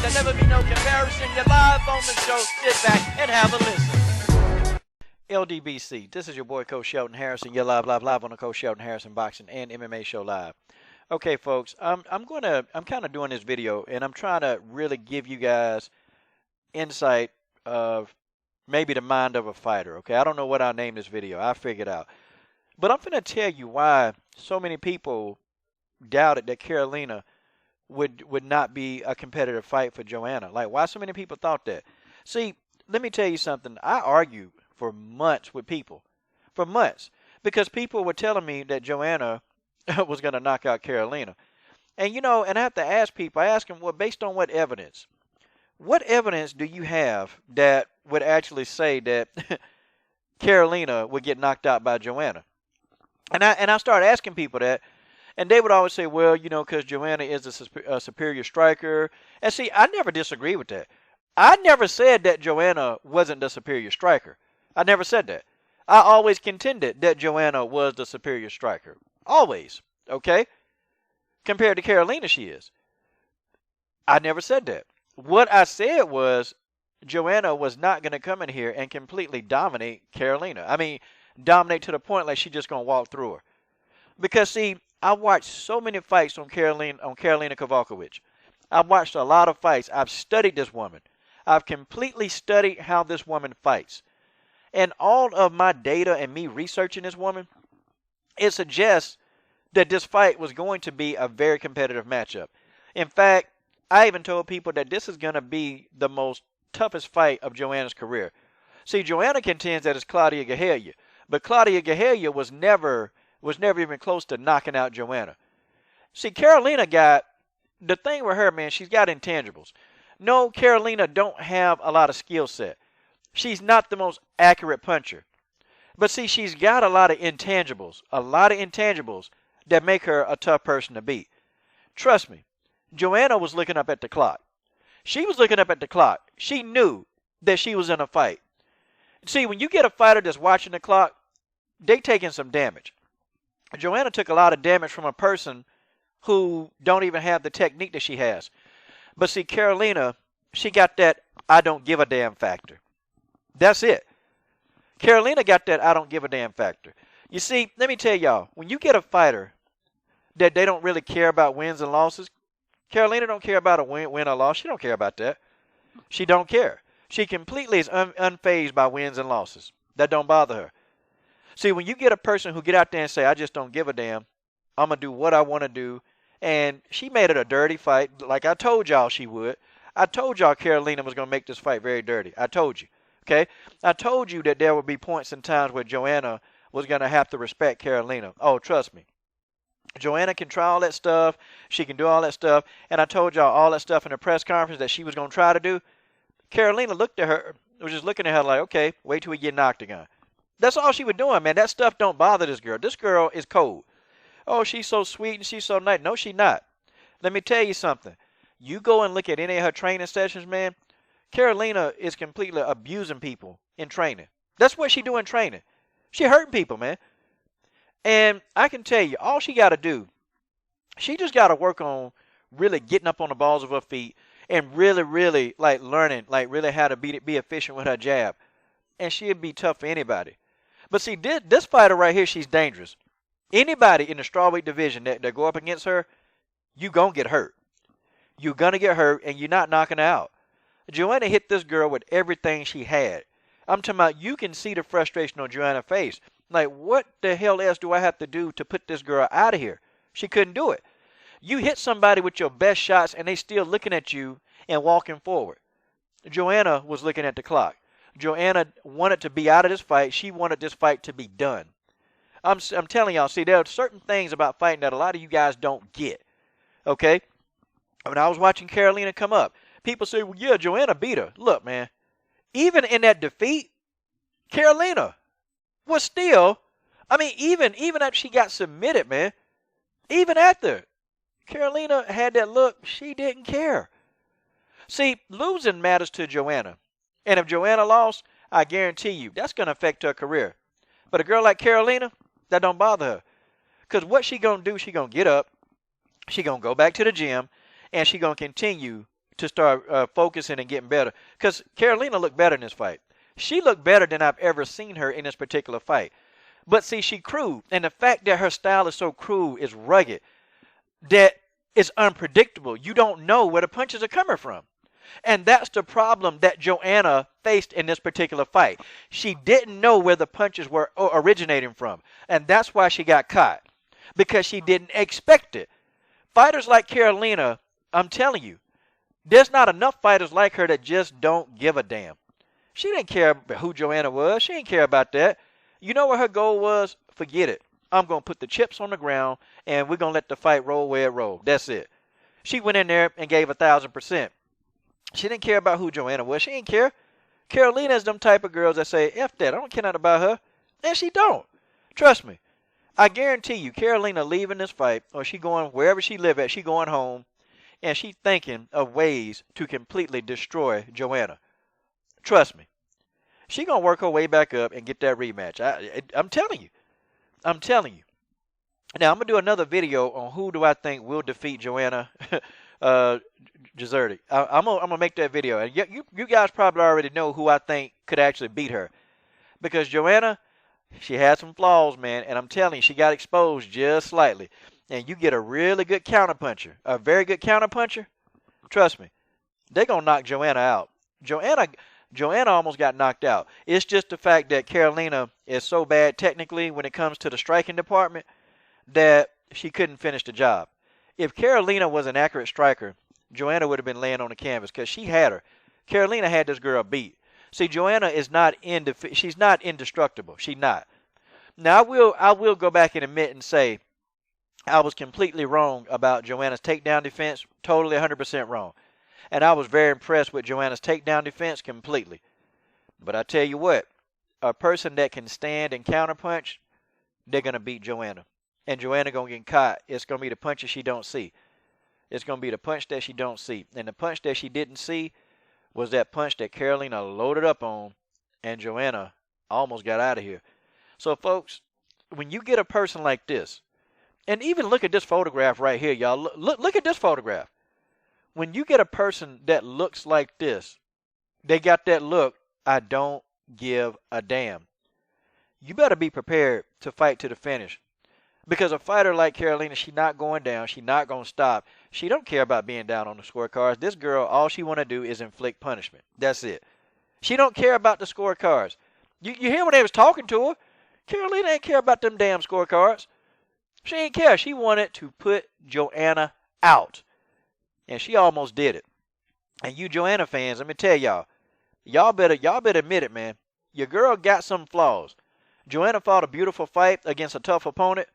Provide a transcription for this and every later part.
There'll never be no comparison. You're live on the show. Sit back and have a listen. LDBC, this is your boy Coach Shelton Harrison. You're live on the Coach Shelton Harrison Boxing and MMA Show Live. Okay, folks, I'm kind of doing this video, and I'm trying to really give you guys insight of maybe the mind of a fighter. Okay, I don't know what I'll name this video. I'll figure it out. But I'm going to tell you why so many people doubted that Karolina would not be a competitive fight for Joanna. Like, why so many people thought that? See, let me tell you something. I argued for months with people. For months. Because people were telling me that Joanna was going to knock out Karolina. And, you know, and I have to ask people, I ask them, well, based on what evidence? What evidence do you have that would actually say that Karolina would get knocked out by Joanna? And I started asking people that, and they would always say, well, you know, because Joanna is a superior striker. And see, I never disagree with that. I never said that Joanna wasn't the superior striker. I never said that. I always contended that Joanna was the superior striker. Always. Okay? Compared to Karolina, she is. I never said that. What I said was Joanna was not going to come in here and completely dominate Karolina. I mean, dominate to the point like she's just going to walk through her. Because, see, I watched so many fights on Karolina Kowalkiewicz. I've watched a lot of fights. I've studied this woman. I've completely studied how this woman fights. And all of my data and me researching this woman, it suggests that this fight was going to be a very competitive matchup. In fact, I even told people that this is going to be the most toughest fight of Joanna's career. See, Joanna contends that it's Claudia Gadelha, but Claudia Gadelha was never even close to knocking out Joanna. See, Karolina got, the thing with her, man, she's got intangibles. No, Karolina don't have a lot of skill set. She's not the most accurate puncher. But see, she's got a lot of intangibles that make her a tough person to beat. Trust me, Joanna was looking up at the clock. She was looking up at the clock. She knew that she was in a fight. See, when you get a fighter that's watching the clock, they taking some damage. Joanna took a lot of damage from a person who don't even have the technique that she has. But see, Karolina, she got that I don't give a damn factor. That's it. Karolina got that I don't give a damn factor. You see, let me tell y'all, when you get a fighter that they don't really care about wins and losses, Karolina don't care about a win or loss. She don't care about that. She don't care. She completely is unfazed by wins and losses. That don't bother her. See, when you get a person who get out there and say, I just don't give a damn, I'm going to do what I want to do, and she made it a dirty fight like I told y'all she would. I told y'all Karolina was going to make this fight very dirty. I told you. Okay? I told you that there would be points and times where Joanna was going to have to respect Karolina. Oh, trust me. Joanna can try all that stuff. She can do all that stuff. And I told y'all all that stuff in the press conference that she was going to try to do. Karolina looked at her, was just looking at her like, okay, wait till we get knocked again. That's all she was doing, man. That stuff don't bother this girl. This girl is cold. Oh, she's so sweet and she's so nice. No, she's not. Let me tell you something. You go and look at any of her training sessions, man. Karolina is completely abusing people in training. That's what she do in training. She hurting people, man. And I can tell you, all she got to do, she just got to work on really getting up on the balls of her feet and really, like learning, like really how to be efficient with her jab. And she'd be tough for anybody. But see, this fighter right here, she's dangerous. Anybody in the strawweight division that go up against her, you going to get hurt. You're going to get hurt, and you're not knocking her out. Joanna hit this girl with everything she had. I'm talking about you can see the frustration on Joanna's face. Like, what the hell else do I have to do to put this girl out of here? She couldn't do it. You hit somebody with your best shots, and they still looking at you and walking forward. Joanna was looking at the clock. Joanna wanted to be out of this fight. She wanted this fight to be done. I'm telling y'all, see, there are certain things about fighting that a lot of you guys don't get. Okay? When I was watching Karolina come up, people say, well, yeah, Joanna beat her. Look, man, even in that defeat, Karolina was still, I mean, even after she got submitted, man, even after, Karolina had that look, she didn't care. See, losing matters to Joanna. And if Joanna lost, I guarantee you, that's going to affect her career. But a girl like Karolina, that don't bother her. Because what she going to do, she going to get up, she going to go back to the gym, and she going to continue to start focusing and getting better. Because Karolina looked better in this fight. She looked better than I've ever seen her in this particular fight. But see, she crude. And the fact that her style is so crude, is rugged, that it's unpredictable. You don't know where the punches are coming from. And that's the problem that Joanna faced in this particular fight. She didn't know where the punches were originating from. And that's why she got caught. Because she didn't expect it. Fighters like Karolina, I'm telling you, there's not enough fighters like her that just don't give a damn. She didn't care who Joanna was. She didn't care about that. You know what her goal was? Forget it. I'm going to put the chips on the ground, and we're going to let the fight roll where it rolled. That's it. She went in there and gave 1,000%. She didn't care about who Joanna was. She didn't care. Karolina is them type of girls that say, F that. I don't care nothing about her. And she don't. Trust me. I guarantee you, Karolina leaving this fight, or she going wherever she live at, she going home, and she thinking of ways to completely destroy Joanna. Trust me. She going to work her way back up and get that rematch. I'm telling you. I'm telling you. Now, I'm going to do another video on who do I think will defeat Joanna Jedrzejczyk. I'm gonna make that video. And you guys probably already know who I think could actually beat her. Because Joanna, she had some flaws, man. And I'm telling you, she got exposed just slightly. And you get a really good counterpuncher, a very good counterpuncher, trust me, they're going to knock Joanna out. Joanna almost got knocked out. It's just the fact that Karolina is so bad technically when it comes to the striking department that she couldn't finish the job. If Karolina was an accurate striker, Joanna would have been laying on the canvas because she had her. Karolina had this girl beat. See, Joanna is not she's not indestructible. She's not. Now, I will go back and admit and say I was completely wrong about Joanna's takedown defense. Totally 100% wrong. And I was very impressed with Joanna's takedown defense completely. But I tell you what, a person that can stand and counterpunch, they're going to beat Joanna. And Joanna going to get caught. It's going to be the punches she don't see. It's going to be the punch that she don't see. And the punch that she didn't see was that punch that Karolina loaded up on, and Joanna almost got out of here. So, folks, when you get a person like this, and even look at this photograph right here, y'all. Look at this photograph. When you get a person that looks like this, they got that look, I don't give a damn. You better be prepared to fight to the finish. Because a fighter like Karolina, she's not going down. She's not going to stop. She don't care about being down on the scorecards. This girl, all she want to do is inflict punishment. That's it. She don't care about the scorecards. You hear when they was talking to her? Karolina ain't care about them damn scorecards. She ain't care. She wanted to put Joanna out. And she almost did it. And you Joanna fans, let me tell y'all better admit it, man. Your girl got some flaws. Joanna fought a beautiful fight against a tough opponent,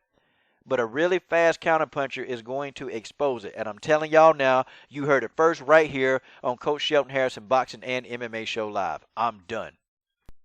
but a really fast counterpuncher is going to expose it. And I'm telling y'all now, you heard it first right here on Coach Shelton Harrison Boxing and MMA Show Live. I'm done.